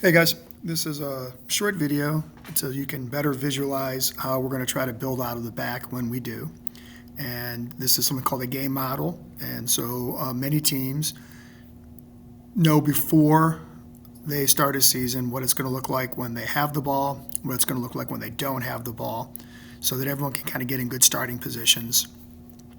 Hey guys, this is a short video so you can better visualize how we're going to try to build out of the back when we do. And this is something called a game model. And so many teams know before they start a season what it's going to look like when they have the ball, what it's going to look like when they don't have the ball, so that everyone can kind of get in good starting positions.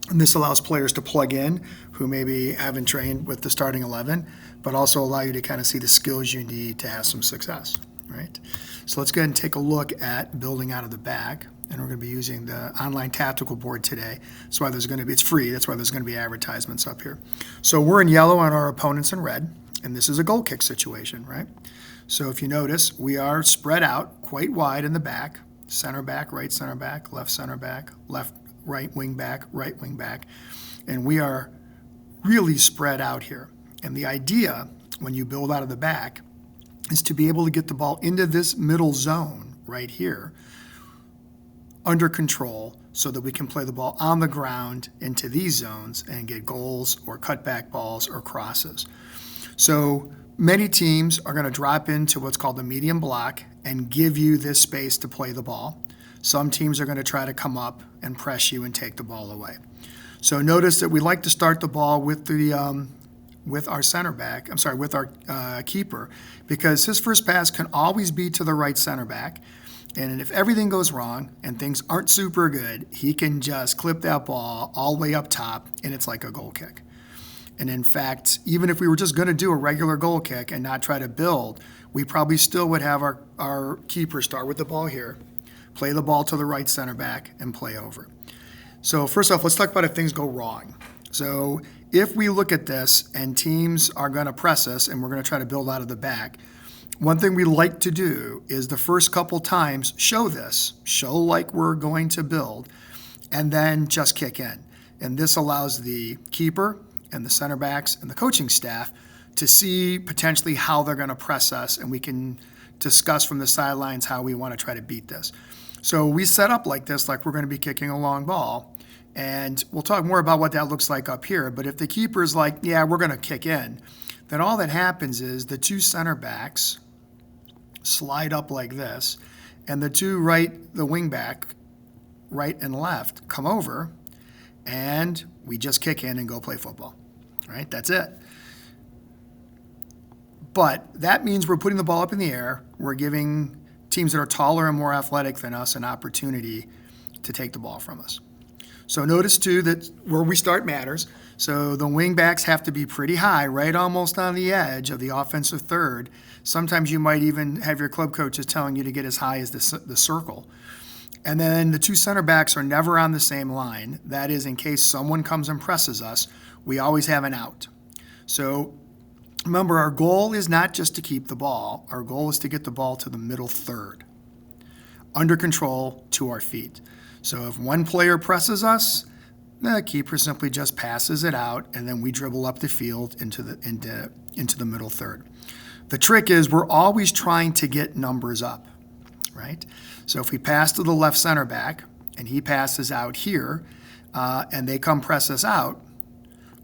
And this allows players to plug in who maybe haven't trained with the starting 11, but also allow you to kind of see the skills you need to have some success, right? So let's go ahead and take a look at building out of the back. And we're going to be using the online tactical board today. That's why it's free. That's why there's going to be advertisements up here. So we're in yellow and our opponent's in red. And this is a goal kick situation, right? So if you notice, we are spread out quite wide in the back. Center back, left center back, left, right wing back, right wing back. And we are really spread out here. And the idea when you build out of the back is to be able to get the ball into this middle zone right here under control so that we can play the ball on the ground into these zones and get goals or cutback balls or crosses. So many teams are going to drop into what's called the medium block and give you this space to play the ball. Some teams are going to try to come up and press you and take the ball away. So notice that we like to start the ball with our keeper, because his first pass can always be to the right center back. And if everything goes wrong and things aren't super good, he can just clip that ball all the way up top, and it's like a goal kick. And in fact, even if we were just going to do a regular goal kick and not try to build, we probably still would have our keeper start with the ball here, play the ball to the right center back, and play over. So first off, let's talk about if things go wrong. So if we look at this and teams are going to press us and we're going to try to build out of the back, one thing we like to do is the first couple times show like we're going to build, and then just kick in. And this allows the keeper and the center backs and the coaching staff to see potentially how they're going to press us, and we can discuss from the sidelines how we want to try to beat this. So we set up like this, like we're going to be kicking a long ball, and we'll talk more about what that looks like up here. But if the keeper's like, yeah, we're going to kick in, then all that happens is the two center backs slide up like this, and the wing back, right and left, come over, and we just kick in and go play football, right? That's it. But that means we're putting the ball up in the air. We're giving teams that are taller and more athletic than us an opportunity to take the ball from us. So notice too that where we start matters. So the wing backs have to be pretty high, right almost on the edge of the offensive third. Sometimes you might even have your club coaches telling you to get as high as the circle. And then the two center backs are never on the same line. That is, in case someone comes and presses us, we always have an out. So remember, our goal is not just to keep the ball. Our goal is to get the ball to the middle third, under control to our feet. So if one player presses us, the keeper simply just passes it out, and then we dribble up the field into the middle third. The trick is we're always trying to get numbers up, right? So if we pass to the left center back and he passes out here, and they come press us out,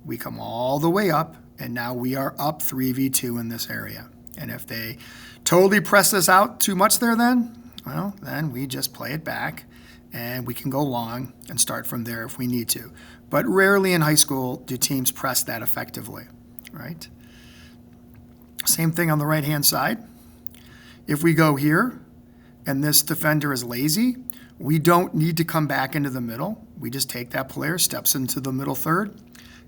we come all the way up, and now we are up 3v2 in this area. And if they totally press us out too much there, then we just play it back, and we can go long and start from there if we need to. But rarely in high school do teams press that effectively, right? Same thing on the right-hand side. If we go here and this defender is lazy, we don't need to come back into the middle. We just take that player, steps into the middle third.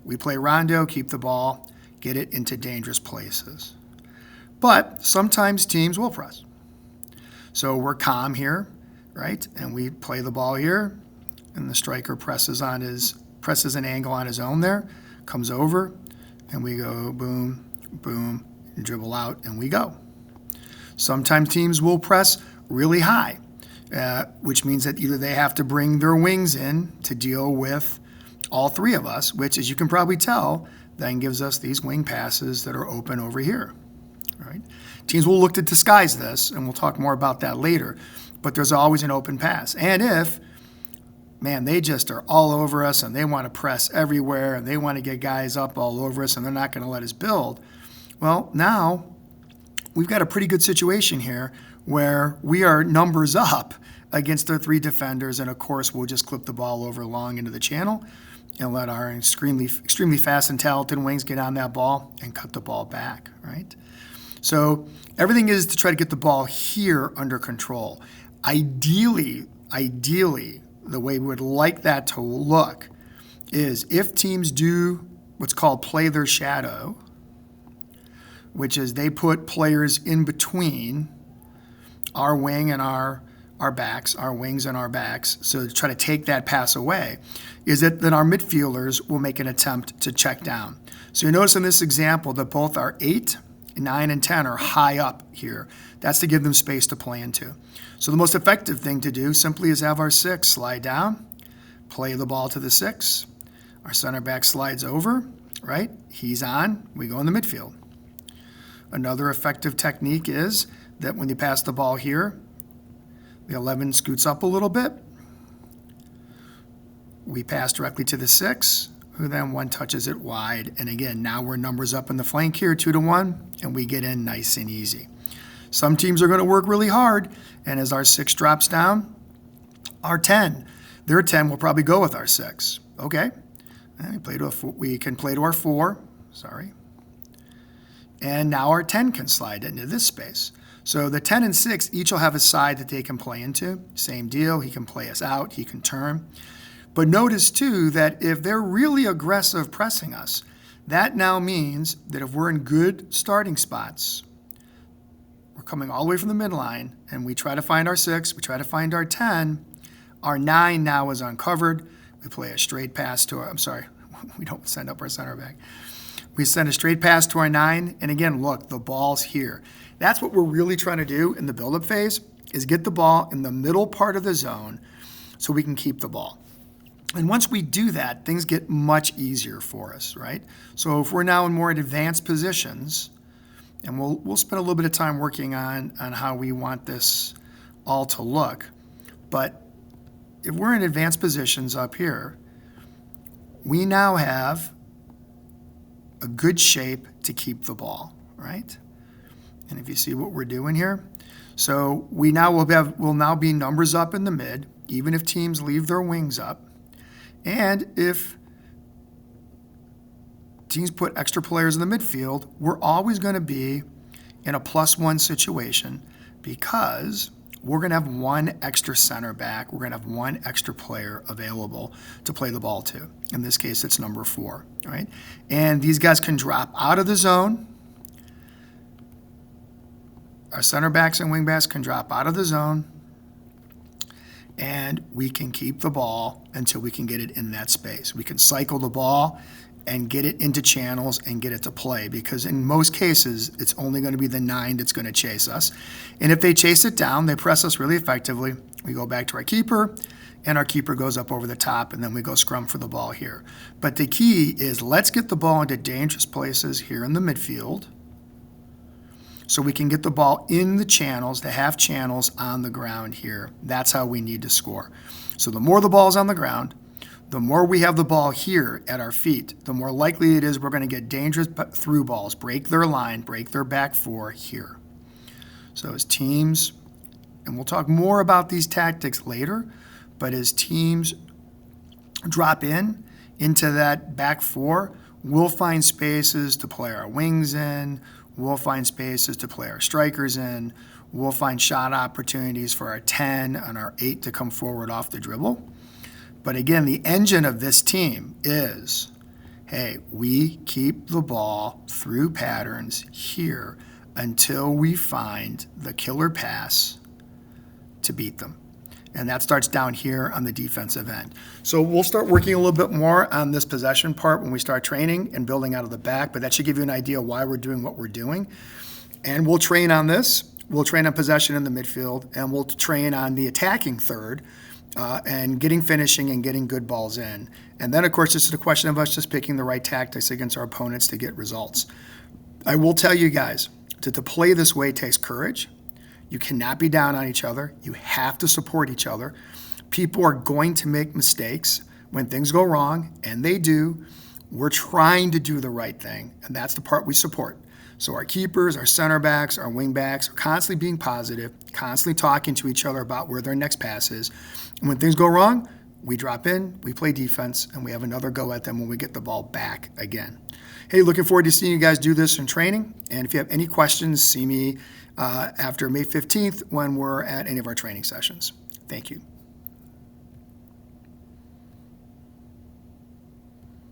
We play rondo, keep the ball, get it into dangerous places. But sometimes teams will press. So we're calm here, right? And we play the ball here, and the striker presses an angle on his own there, comes over, and we go boom, boom, and dribble out, and we go. Sometimes teams will press really high, which means that either they have to bring their wings in to deal with all three of us, which, as you can probably tell, then gives us these wing passes that are open over here. Right? Teams will look to disguise this, and we'll talk more about that later, but there's always an open pass. And if, they just are all over us and they want to press everywhere and they want to get guys up all over us and they're not going to let us build, well, now we've got a pretty good situation here where we are numbers up against their 3 defenders, and of course we'll just clip the ball over long into the channel and let our extremely fast and talented wings get on that ball and cut the ball back, right? So everything is to try to get the ball here under control. Ideally, the way we would like that to look is if teams do what's called play their shadow, which is they put players in between our wing and our backs, our wings and our backs, so to try to take that pass away, is that then our midfielders will make an attempt to check down. So you notice in this example that both our 8, 9, and 10 are high up here. That's to give them space to play into. So the most effective thing to do simply is have our 6 slide down, play the ball to the 6. Our center back slides over, right? He's on, we go in the midfield. Another effective technique is that when you pass the ball here, the 11 scoots up a little bit. We pass directly to the 6, who then one touches it wide. And again, now we're numbers up in the flank here, 2-1, and we get in nice and easy. Some teams are going to work really hard, and as our 6 drops down, our 10, their 10 will probably go with our 6. Okay, and we can play to our 4, sorry. And now our 10 can slide into this space. So the 10 and 6 each will have a side that they can play into. Same deal, he can play us out, he can turn. But notice too that if they're really aggressive pressing us, that now means that if we're in good starting spots, we're coming all the way from the midline, and we try to find our 6, we try to find our 10, our 9 now is uncovered. We play a straight pass to our, we don't send up our center back. We send a straight pass to our 9, and again, look, the ball's here. That's what we're really trying to do in the build-up phase, is get the ball in the middle part of the zone so we can keep the ball. And once we do that, things get much easier for us, right? So if we're now in more advanced positions, and we'll spend a little bit of time working on how we want this all to look, but if we're in advanced positions up here, we now have a good shape to keep the ball, right? And if you see what we're doing here, so we now will now be numbers up in the mid, even if teams leave their wings up. And if teams put extra players in the midfield, we're always going to be in a +1 situation because we're going to have one extra center back. We're going to have one extra player available to play the ball to. In this case, it's number 4, right? And these guys can drop out of the zone. Our center backs and wing backs can drop out of the zone, and we can keep the ball until we can get it in that space. We can cycle the ball and get it into channels and get it to play, because in most cases, it's only going to be the 9 that's going to chase us. And if they chase it down, they press us really effectively. We go back to our keeper, and our keeper goes up over the top, and then we go scrum for the ball here. But the key is let's get the ball into dangerous places here in the midfield so we can get the ball in the channels, the half channels on the ground here. That's how we need to score. So the more the ball's on the ground, the more we have the ball here at our feet, the more likely it is we're going to get dangerous through balls, break their line, break their back 4 here. So as teams, and we'll talk more about these tactics later, but as teams drop into that back 4, we'll find spaces to play our wings in, we'll find spaces to play our strikers in, we'll find shot opportunities for our 10 and our 8 to come forward off the dribble. But again, the engine of this team is, hey, we keep the ball through patterns here until we find the killer pass to beat them. And that starts down here on the defensive end. So we'll start working a little bit more on this possession part when we start training and building out of the back, but that should give you an idea why we're doing what we're doing. And we'll train on this. We'll train on possession in the midfield, and we'll train on the attacking third, and getting finishing and getting good balls in. And then, of course, this is a question of us just picking the right tactics against our opponents to get results. I will tell you guys, to play this way takes courage. You cannot be down on each other. You have to support each other. People are going to make mistakes when things go wrong, and they do. We're trying to do the right thing, and that's the part we support. So our keepers, our center backs, our wing backs are constantly being positive, constantly talking to each other about where their next pass is. And when things go wrong, we drop in, we play defense, and we have another go at them when we get the ball back again. Hey, looking forward to seeing you guys do this in training. And if you have any questions, see me after May 15th when we're at any of our training sessions. Thank you.